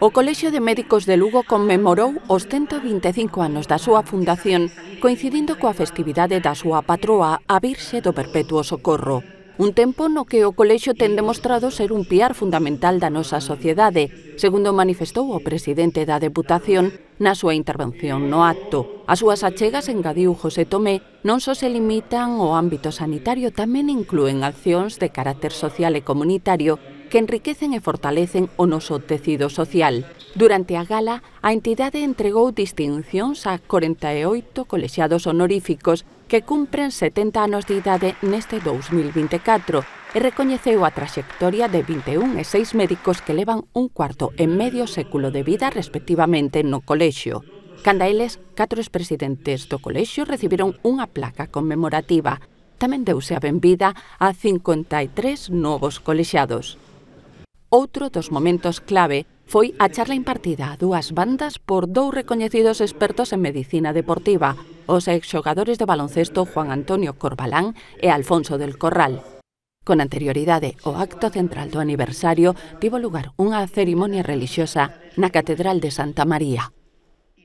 O Colexio de Médicos de Lugo conmemorou os 125 anos da súa fundación, coincidindo coa festividade da súa patroa, a Virxe do Perpetuo Socorro. Un tempo no que o colexio ten demostrado ser un piar fundamental da nosa sociedade, segundo manifestou o presidente da Deputación na súa intervención no acto. As súas achegas, engadiu José Tomé, non só se limitan ao ámbito sanitario, tamén inclúen accións de carácter social e comunitario que enriquecen e fortalecen o noso tecido social. Durante a gala, a entidade entregou distincións a 48 colexiados honoríficos que cumpren 70 anos de idade neste 2024 e recoñeceu a traxectoria de 21 e 6 médicos que levan un cuarto e medio século de vida respectivamente no colexio. Canda eles, 4 expresidentes do colexio recibiron unha placa conmemorativa. Tamén deuse a benvida a 53 novos colexiados. Outro dos momentos clave foi a charla impartida a dúas bandas por dous recoñecidos expertos en medicina deportiva, os exxogadores de baloncesto Juan Antonio Corbalán e Alfonso del Corral. Con anterioridade ao acto central do aniversario tivo lugar unha cerimonia relixiosa na Catedral de Santa María.